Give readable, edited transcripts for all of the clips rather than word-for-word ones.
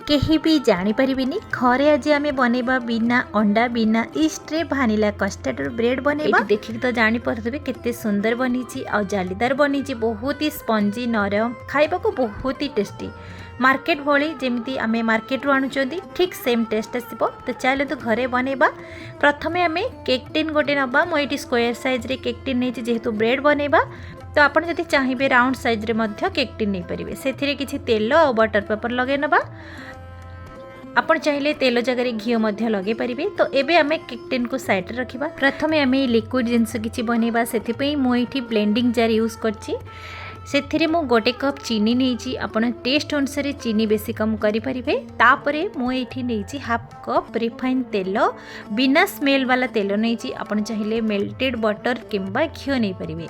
कहीं भी जानीपारे घरे आज आम बनवा बिना अंडा बिना ईस्ट रे भानिला कस्टर्ड ब्रेड बनवा। देखिक तो जानीपे केते सुंदर बनी आ जालीदार बनी, बहुत ही स्पंजी नरम, खाइबा को बहुत ही टेस्टी। मार्केट भली जमी आम मार्केट रू आणुचंदी ठीक सेम टेस्ट आसो। तो चलो तो घरे बनवा। प्रथम आम केक टिन गोटे नवा, मुझे स्क्वायर साइज रे केक टिन नहीं जेहेतु ब्रेड बनवा। तो आपड़ जदि चाहिए राउंड साइज रे मध्य केक टिन नहीं पारे। से किसी तेल और बटर पेपर लगे नवा। आपण चाहिए तेल जगह घी लगे पारे। तो एबे आमे केक टिन को साइड रे रखिबा। प्रथम आमे लिक्विड जिनस किछि बनैबा, सेथिपई मु एठी ब्लेंडिंग जार यूज करछि। से मु गोटे कप चीनी नहीं, आपन टेस्ट अनुसार चीनी बेसी कम करें। तापरे मु एठी नहीं हाफ कप रिफाइन तेल, बिना स्मेल वाला तेल नहीं। आपन चाहिए मेल्टेड बटर किंबा घी नहीं पारे।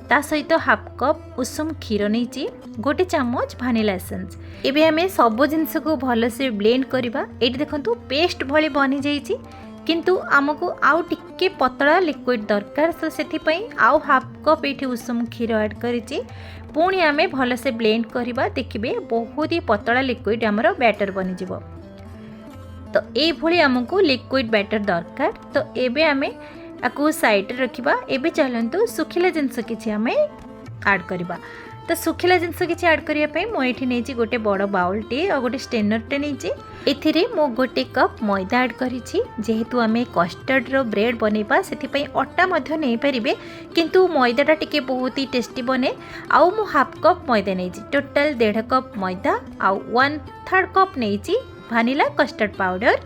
ता सहित हाफ कप उषुम क्षीर नहीं, गोटे चामच भानिला एसेंस। एबे हमें सब जिनस को भल से ब्लेंड करवा। ये देखो पेस्ट भली बनी जाइए, किंतु आमको आउ टिके पतला लिक्विड दरकार। तो से आउ हाफ कप ये उषुम क्षीर ऐड करिछि। पुणी आमे भल से ब्लेंड करवा। देखिए बहुत ही पतला लिक्विड आमर बैटर बनी जिवो। तो ये भली आमको लिक्विड बैटर दरकार। तो एबे आमे आकु साइड रखिबा। एबे चलंतु सुखिला जिनस किछि आमे ऐड करबा। तो सुखिला जिनस किछि ऐड करिया पई मो एठी नेछि गोटे बड़ बाउल टे और गोटे स्टेनर टे नेछि। एथिरे मो गोटे कप मैदा ऐड करिछि। जेहेतु आमे कस्टर्ड रो ब्रेड बनेबा, सेथि पई अटा मध्य नै परिबे, किंतु मैदाटा टिके बहुत ही टेस्टी बने। आउ मो हाफ कप मैदा नेछि। टोटल 1.5 कप मैदा आउ 1/3 कप नेछि vanilla custard powder,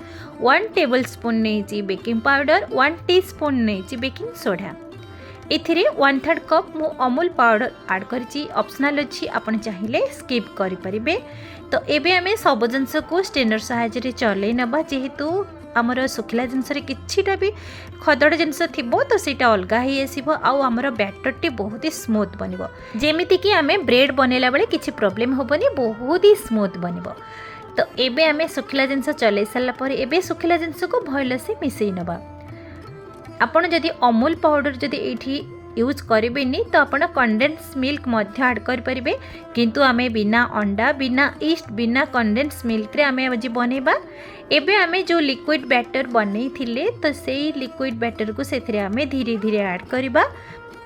1 tablespoon नहीं बेकिंग पाउडर, 1 टीस्पून नहीं बेकिंग सोडा। एथिरे 1/3 कप मु अमूल पाउडर ऐड करिछि। ऑप्शनल अछि, आपण चाहिए स्किप करि परिबे। तो एबे आमे सब जिनस को स्टेनर सहायता रे चलै नबा। जेहेतु आमर सुखिला जिनस रे किछिटा भी खदड़ जिनस थिबो तो सेटा अलगा ही आसीबो। आउ आमर बैटर टी बहुत ही स्मूथ बनिबो, जेमिति कि आमे ब्रेड बनेला बेले किछि प्रॉब्लम होबनी, बहुत ही स्मूथ बनिबो। तो एबे आमे सुखिला जिनस चलै सारा पर एबे सुखिला जिनस को भल से मिसई नबा। आपण जदि अमूल पाउडर जदि एठी यूज करेंगे तो आपण कंडेंस मिल्क मध्य ऐड कर परिबे। किंतु आमे बिना अंडा बिना ईस्ट बिना कंडेंस मिल्क रे आमे आज बनैबा। एबे आमे जो लिक्विड बैटर बनै थिले तो सेही लिक्विड बैटर को सेथरे आमे धीरे धीरे ऐड करबा।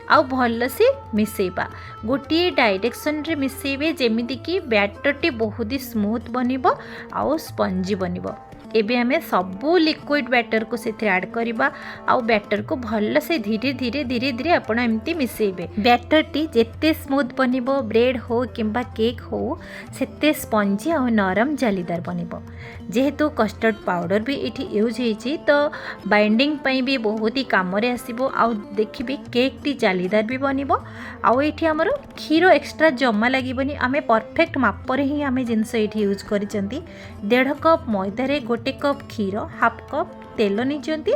आउ भल से मिसेबा। गोटे डायरेक्शन रे मिसेबे, जेमिति कि बैटर टी बहुत ही स्मूथ बनिबो आउ स्पंजी बनिबो। एबे हमें सबू लिक्विड बैटर को से ऐड करवा। आउ बैटर को भल से धीरे धीरे धीरे धीरे आपण एमती मिसेबे। बैटर टी जेते स्मूथ बनिबो, ब्रेड हो किंबा केक हो, सेते स्पंजी और नरम जालीदार बनिबो। जेहेतु कस्टर्ड पाउडर भी एठी यूज होईची तो बाइंडिंग पई भी बहुत ही काम रे आसीबो। आउ देखिबे केक टी जालीदार भी बनिबो। आउ एठी हमरो क्षीर एक्स्ट्रा जमा लागिबनी। आमे परफेक्ट माप रे ही आमे जिंस एठी यूज करिसंती। 1.5 कप मैदा रे गोटे कप क्षीर, हाफ कप तेल नहीं।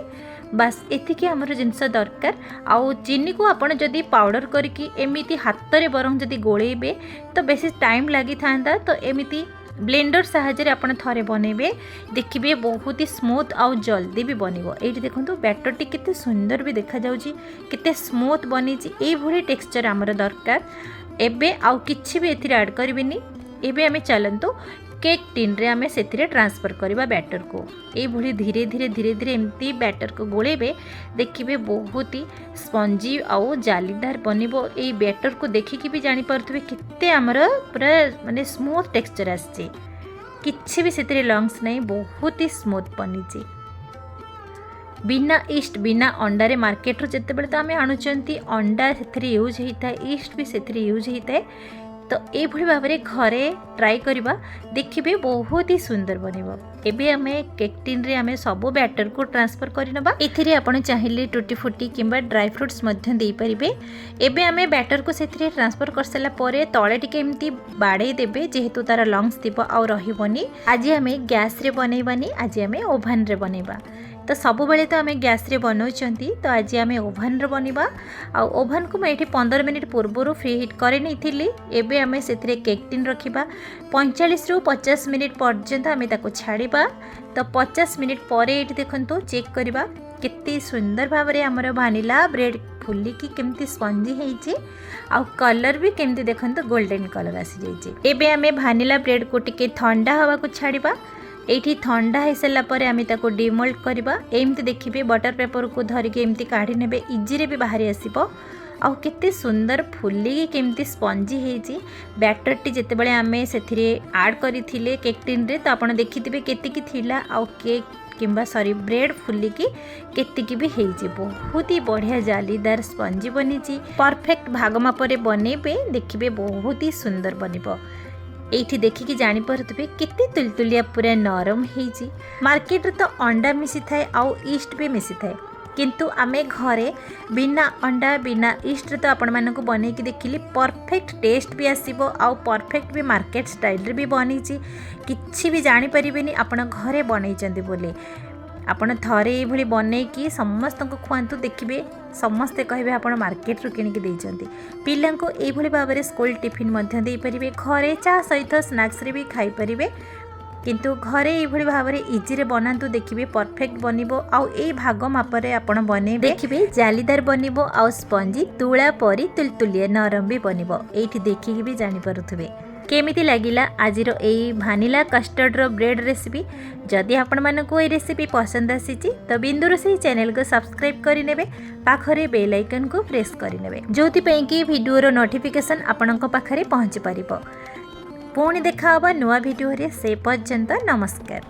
बास एतिकी हमर जिनस दरकार। आउ चीनी को आपण जदि पाउडर करके एमिति हाथ रे बरम जदि गोळेबे तो बेसी टाइम लागि थांदा। तो एमिति ब्लेंडर सहायता आपण थरे बनेबे, देखिबे बहुत ही स्मूथ आउ जल्दी भी बनिबो। एठी देखंतु बैटर टी केते सुंदर भी देखा जाउची, केते स्मूथ बनिची। एई भली टेक्सचर हमर दरकार। एबे आउ किछि भी एथिरे ऐड करबिनी। एबे हमें चलंतु केक टिन रे आमे सेथिरे ट्रांसफर करबा बैटर को। एई भली धीरे धीरे धीरे धीरे एमती बैटर को गोळेबे, देखिबे बहुत ही स्पंजी आउ जालीदार बनिबो। एई बैटर को देखिकी भी जानि परथबे केते हमर पूरा माने स्मूथ टेक्सचर आछे, किछि भी सेथिरे लंग्स नै, बहुत ही स्मूथ बनिची। बिना ईस्ट बिना अंडा रे मार्केट रो जते बेले तो आमे आणुचंती अंडा सेथिरे यूज होइता, ईस्ट भी सेथिरे यूज होइता। तो ये भाव में घरे ट्राई करवा, देखिए बहुत ही सुंदर बनिबो। एबे आमे केक टिन रे आमे सब बैटर को ट्रांसफर करनबा। एथिरे आपण चाहिए टूटी फुटी किंबा ड्राई फ्रूट्स मध्य दे परिबे। एबे आमे बैटर को सेथिरे ट्रांसफर कर सला परे तळे टिके एमती बाडे देबे, जेहेतु तार लंग्स थिबो आ रहिबोनी। आज आमे गैस रे बनैबानी, आज आमे ओवन रे बनैबा। तो सब बेले तो आम गैस रे बनाऊँगी, तो आज आम ओभन रे बनवा। आ ओभन को मुझे 15 मिनिट पूर्वर फ्री हिट करे नहीं थी। एबे आम से केक टिन रखा 45 रु 50 मिनिट पर्यंत आम ताको छाड़िबा। तो 50 मिनिट पर ये देखो चेक करवा केते सुंदर भाव में आमर भानिला ब्रेड फुलिकी केमती स्पंजी होइछि। आउ कलर भी केमती देखंतु गोल्डन कलर आसी जाइछि। एबे आमे भानिला ब्रेड को टिके ठंडा हवा को छाड़िबा। एठी ठंडा हो सारा पर आम ताको डिमोल्ड करवा एमती देखिए बटर पेपर को धरिकी एमती काढ़ी ने इजी रे भी बाहरी आसो आउ केते सुंदर फुलिकी केमती स्पंजी होती बैटर टी जिते बड़े आमे से आड करथिले केक टिन रे तो आपण देखिथिबे केतिकी थिला आउ केक किंबा सॉरी ब्रेड फुलिकी केतिकी भी होईची बहुत ही बढ़िया जालीदार स्पंजी बनी परफेक्ट भाग मापरे बनइबे देखिबे बहुत ही सुंदर बनिबो। एठी देखिकी जानी पारुथिबे केते तुलतुलिया पूरा नरम होईची। मार्केट रे तो अंडा मिसी थाए आउ ईस्ट भी मिसी थाए किंतु आमे घरे बिना अंडा बिना ईस्ट तो आपण मानक बनैकी देखिली परफेक्ट टेस्ट भी आसीबो आउ परफेक्ट भी मार्केट स्टाइल रे भी बनीची किछि भी जानि परिबेनी आपण घरे बनैचंदी बोले। आपण थरे ये भली बनैकी समस्त को खुआंतु देखिबे समस्ते कहबे आपण मार्केट रू किनिक देइचंती। पिल्ला को ए भली भाबरे स्कूल टिफिन मध्य देई परिबे घरे चा सहित स्नैक्स रे भी खाई परिबे किंतु घरे ये भाव में इजी रे बनातु देखिए परफेक्ट बनिबो आउ ए भाग मापरे आपण बने देखिए जालीदार बनिबो आउ स्पंजी तुला परी तुलतुलिया नरम भी बनिबो। एठी देखिए भी जानि पारुथबे केमिति लागिला आजिर एई भानिला कस्टर्ड रो ब्रेड रेसिपी। जदि आपण मानको ए रेसिपी पसंद आसीची तो बिंदुरोसेई चैनल को सब्सक्राइब करि नेबे पाखरे बेल आइकन को प्रेस करि नेबे जोथि पई कि वीडियो रो नोटिफिकेशन आपणक पाखरे पहुंची परिबो। पुणी देखा नुआ वीडियो रे से पर्यंत नमस्कार।